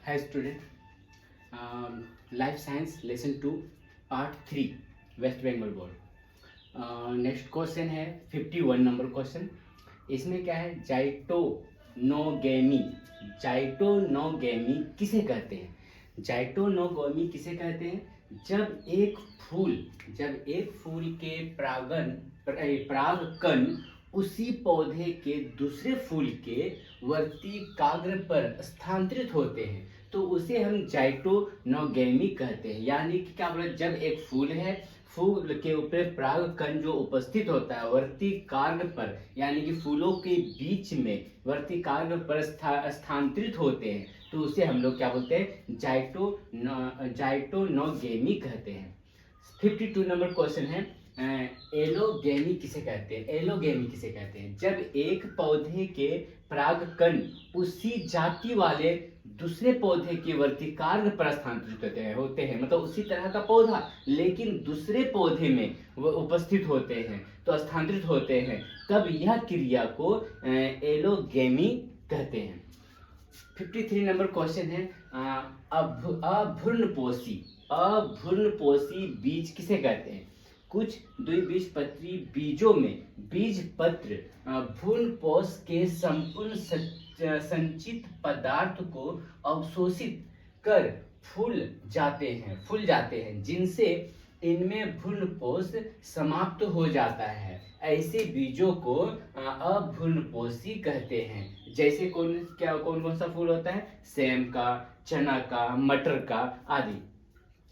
हाय student, life science lesson 2 part 3 West Bengal board. Next question है 51 number question. इसमें क्या है, जाइटोनोगेमी। जाइटोनोगेमी किसे कहते हैं? जाइटोनोगेमी किसे कहते हैं? जब एक फूल के परागकण उसी पौधे के दूसरे फूल के वर्तिकाग्र पर स्थानांतरित होते हैं तो उसे हम जाइटोनोगेमी कहते हैं। यानी कि क्या बोला, जब एक फूल है, फूल के ऊपर परागकण जो उपस्थित होता है वर्तिकाग्र पर, यानी कि फूलों के बीच में वर्तिकाग्र पर स्थानांतरित होते हैं तो उसे हम लोग क्या बोलते हैं, जाइटोनोगेमी कहते हैं। 52 नंबर क्वेश्चन है, एलोगेमी किसे कहते हैं? एलोगेमी किसे कहते हैं? जब एक पौधे के परागकण उसी जाति वाले दूसरे पौधे के वर्तिकाग्र पर स्थानांतरित होते हैं, मतलब उसी तरह का पौधा लेकिन दूसरे पौधे में वो उपस्थित होते हैं तो स्थानांतरित होते हैं, तब यह क्रिया को एलोगेमी कहते हैं। 53 नंबर क्वेश्चन है, अभ्रूणपोषी बीज किसे कहते हैं? कुछ द्विबीजपत्री बीजों में बीज पत्र भ्रूणपोष के संपूर्ण संचित पदार्थ को अवशोषित कर फूल जाते हैं जिनसे इनमें भ्रूणपोष समाप्त हो जाता है। ऐसे बीजों को अभ्रूणपोषी कहते हैं। जैसे कौन कौन सा फूल होता है? सेम का, चना का, मटर का आदि।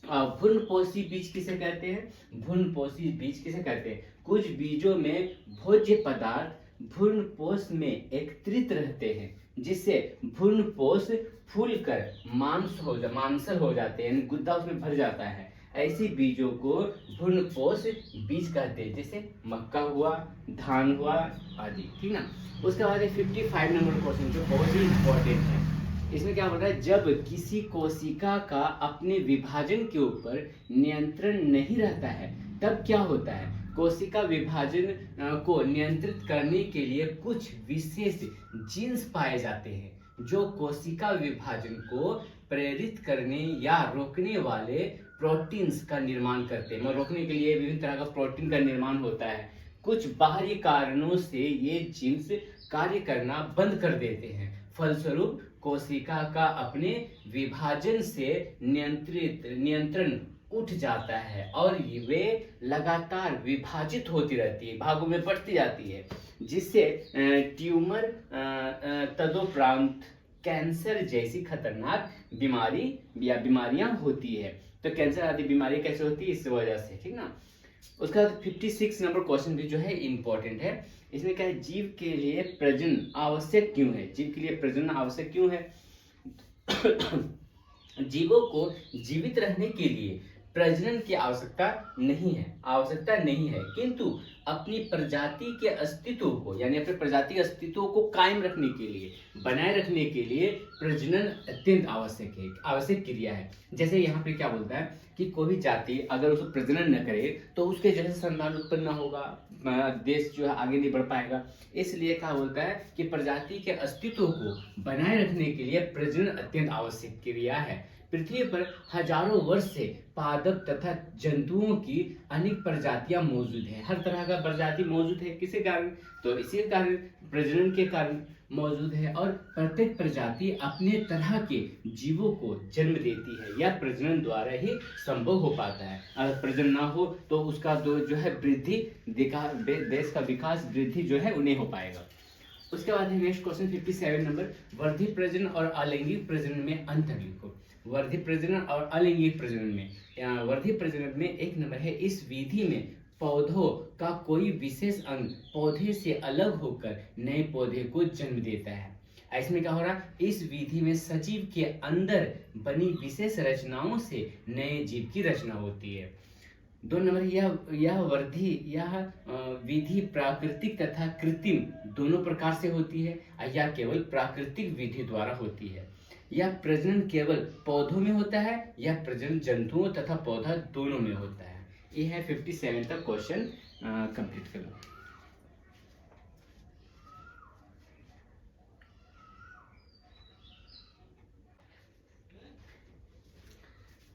भ्रूणपोषी बीज किसे कहते हैं? भ्रूणपोषी बीज किसे कहते हैं? कुछ बीजों में भोज्य पदार्थ भ्रूणपोष में एकत्रित रहते हैं जिससे भ्रूणपोष फूलकर मांसल हो जाते हैं, गुद्दा उसमें भर जाता है। ऐसे बीजों को भ्रूणपोष बीज कहते हैं, जैसे मक्का हुआ, धान हुआ आदि। ठीक ना। उसके बाद 55 नंबर क्वेश्चन जो बहुत ही इंपॉर्टेंट है। इसमें क्या बोल रहा है, जब किसी कोशिका का अपने विभाजन के ऊपर नियंत्रण नहीं रहता है तब क्या होता है? कोशिका विभाजन को नियंत्रित करने के लिए कुछ विशेष जीन्स पाए जाते हैं जो कोशिका विभाजन को प्रेरित करने या रोकने वाले प्रोटीन्स का निर्माण करते हैं। रोकने के लिए विभिन्न तरह का प्रोटीन का निर्माण होता है। कुछ बाहरी कारणों से ये जीन्स कार्य करना बंद कर देते हैं, फलस्वरूप कोशिका का अपने विभाजन से नियंत्रण उठ जाता है और वे लगातार विभाजित होती रहती है, भागों में बढ़ती जाती है, जिससे ट्यूमर तदोपरांत कैंसर जैसी खतरनाक बीमारी या बीमारियां होती है। तो कैंसर आदि बीमारी कैसे होती है? इस वजह से। ठीक ना। उसका 56 नंबर क्वेश्चन भी जो है इंपॉर्टेंट है। इसमें क्या है, जीव के लिए प्रजनन आवश्यक क्यों है? जीव के लिए प्रजनन आवश्यक क्यों है? जीवों को जीवित रहने के लिए प्रजनन की आवश्यकता नहीं है, किंतु अपनी प्रजाति के अस्तित्व को, यानी अपने प्रजाति के अस्तित्व को कायम रखने के लिए, बनाए रखने के लिए प्रजनन अत्यंत आवश्यक क्रिया है। जैसे यहाँ पे क्या बोलता है कि कोई भी जाति अगर उसको प्रजनन न करे तो उसके जैसे संतान उत्पन्न न होगा, देश जो है आगे नहीं बढ़ पाएगा। इसलिए क्या बोलता है कि प्रजाति के अस्तित्व को बनाए रखने के लिए प्रजनन अत्यंत आवश्यक क्रिया है। पृथ्वी पर हजारों वर्ष से पादप तथा जंतुओं की अनेक प्रजातियां मौजूद हैं। हर तरह का प्रजाति मौजूद है, किसी कारण? तो इसी कारण, प्रजनन के कारण मौजूद है। और प्रत्येक प्रजाति अपने तरह के जीवों को जन्म देती है, यह प्रजनन द्वारा ही संभव हो पाता है। अगर प्रजनन ना हो तो उसका जो है वृद्धि, देश का विकास वृद्धि जो है उन्हें हो पाएगा। उसके बाद नेक्स्ट क्वेश्चन 57 नंबर, वर्धी प्रजनन और अलैंगिक प्रजनन में अंतर लिखो। वर्धी प्रजनन और अलैंगिक प्रजनन में, वर्धी प्रजनन में एक नंबर है, इस विधि में पौधों का कोई विशेष अंग पौधे से अलग होकर नए पौधे को जन्म देता है। इसमें क्या हो रहा है, इस विधि में सजीव के अंदर बनी विशेष रचनाओं से नए जीव की रचना होती है। 2 नंबर, यह विधि प्राकृतिक तथा कृत्रिम दोनों प्रकार से होती है या केवल प्राकृतिक विधि द्वारा होती है। यह प्रजनन केवल पौधों में होता है या प्रजनन जंतुओं तथा पौधा दोनों में होता है। ये है 57 तक क्वेश्चन कंप्लीट कर लो।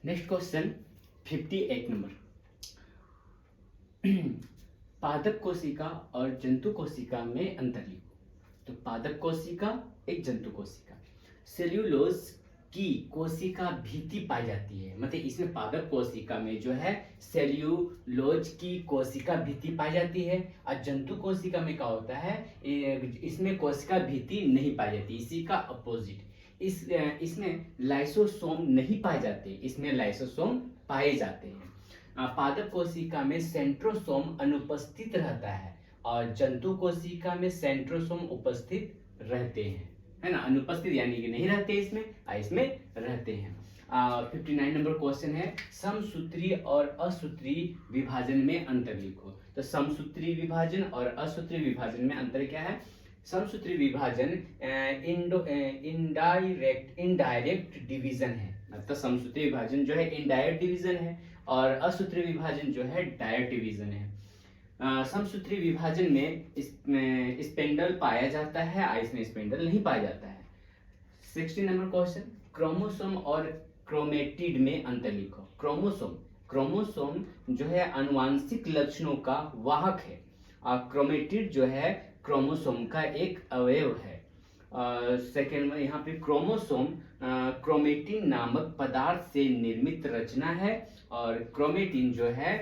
Next question 58 number. पादप कोशिका और जंतु कोशिका में अंतर लिखो। तो पादप कोशिका एक जंतु कोशिका। सेल्यूलोज की कोशिका भीति पाई जाती है, मतलब इसमें पादप कोशिका में जो है सेल्यूलोज की कोशिका भीति पाई जाती है, और जंतु कोशिका में क्या होता है, इसमें कोशिका भीति नहीं पाई जाती, इसी का अपोजिट। इसमें लाइसोसोम नहीं पाए जाते, इसमें लाइसोसोम पाए जाते हैं। पादप कोशिका में सेंट्रोसोम अनुपस्थित रहता है, और जंतु कोशिका में सेंट्रोसोम उपस्थित रहते हैं, है ना। अनुपस्थित यानी कि नहीं रहते, इसमें रहते हैं। 59 नंबर क्वेश्चन है, समसूत्री और असूत्री विभाजन में अंतर लिखो। तो समसूत्री विभाजन और असूत्री विभाजन में अंतर क्या है? समसूत्री विभाजन इनडायरेक्ट डिवीजन है, मतलब समसूत्री विभाजन जो है इनडायरेक्ट डिवीजन है, और असूत्री विभाजन जो है डायरेक्ट डिवीजन है। समसूत्री विभाजन में स्पेंडल पाया जाता है, इसमें स्पेंडल नहीं पाया जाता है। 60 नंबर क्वेश्चन, क्रोमोसोम और क्रोमेटिड में अंतर लिखो। क्रोमोसोम जो है आनुवांशिक लक्षणों का वाहक है, और क्रोमेटिड जो है क्रोमोसोम का एक अवयव है। सेकेंड में यहाँ पे क्रोमोसोम क्रोमेटिन नामक पदार्थ से निर्मित रचना है, और क्रोमेटिन जो है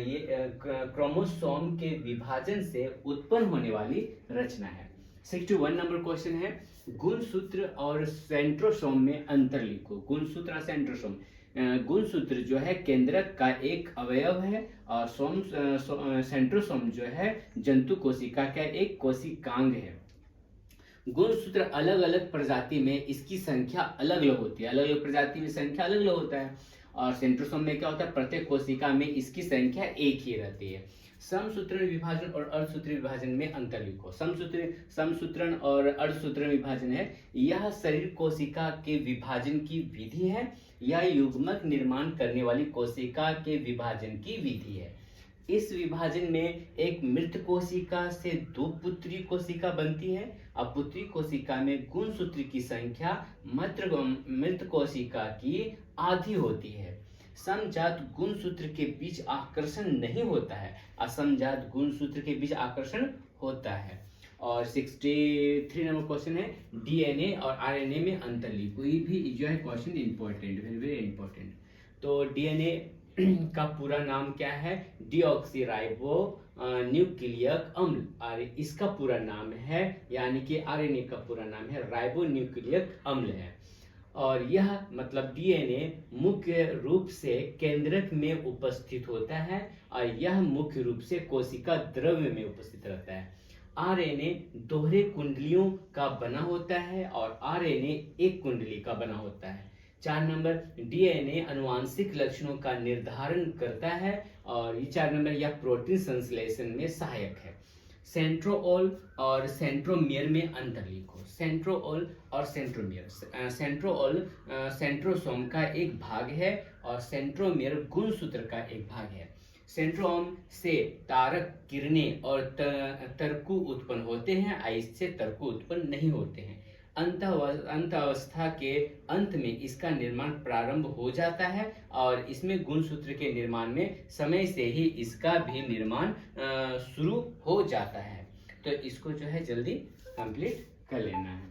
ये क्रोमोसोम के विभाजन से उत्पन्न होने वाली रचना है। 61 नंबर क्वेश्चन है, गुणसूत्र और सेंट्रोसोम में अंतर लिखो। गुणसूत्र और सेंट्रोसोम, गुणसूत्र जो है केंद्रक का एक अवयव है, और सेंट्रोसोम जो है जंतु कोशिका का एक कोशिकांग है। गुणसूत्र अलग अलग प्रजाति में इसकी संख्या अलग अलग होती है, अलग अलग प्रजाति में संख्या अलग अलग होता है, और सेंट्रोसोम में क्या होता है, प्रत्येक कोशिका में इसकी संख्या एक ही रहती है। समसूत्रण विभाजन और अर्धसूत्रीय विभाजन में अंतर लिखो। समसूत्रण और अर्धसूत्रण विभाजन है, यह शरीर कोशिका के विभाजन की विधि है, यह युग्मक निर्माण करने वाली कोशिका के विभाजन की विधि है। इस विभाजन में एक मृत कोशिका से दो पुत्री कोशिका बनती है, और पुत्री कोशिका में गुणसूत्र की संख्या मृत कोशिका की आधी होती है। समजात गुणसूत्र के बीच आकर्षण नहीं होता है, असमजात गुणसूत्र के बीच आकर्षण होता है। और 63 नंबर क्वेश्चन है, डीएनए और आरएनए में अंतर लिखो। ये भी जो है question important, very very important. तो डीएनए का पूरा नाम क्या है? डीऑक्सीराइबो न्यूक्लियक अम्ल, और इसका पूरा नाम है, यानी कि आरएनए का पूरा नाम है राइबो न्यूक्लियक अम्ल है। और यह मतलब डीएनए मुख्य रूप से केंद्रक में उपस्थित होता है, और यह मुख्य रूप से कोशिका द्रव्य में उपस्थित रहता है। आरएनए दोहरे कुंडलियों का बना होता है, और आरएनए एक कुंडली का बना होता है। 4 नंबर, डीएनए अनुवांशिक लक्षणों का निर्धारण करता है, और ये 4 नंबर यह प्रोटीन संश्लेषण में सहायक है। सेंट्रोओल और सेंट्रोमियर में अंतर लिखो। सेंट्रोओल और सेंट्रोमियर, सेंट्रोओल सेंट्रोसोम का एक भाग है, और सेंट्रोमियर गुणसूत्र का एक भाग है। सेंट्रोम से तारक किरणें और तरकु उत्पन्न होते हैं, इससे तरकु उत्पन्न नहीं होते हैं। अंत अवस्था के अंत में इसका निर्माण प्रारंभ हो जाता है, और इसमें गुणसूत्र के निर्माण में समय से ही इसका भी निर्माण शुरू हो जाता है। तो इसको जो है जल्दी कंप्लीट कर लेना है।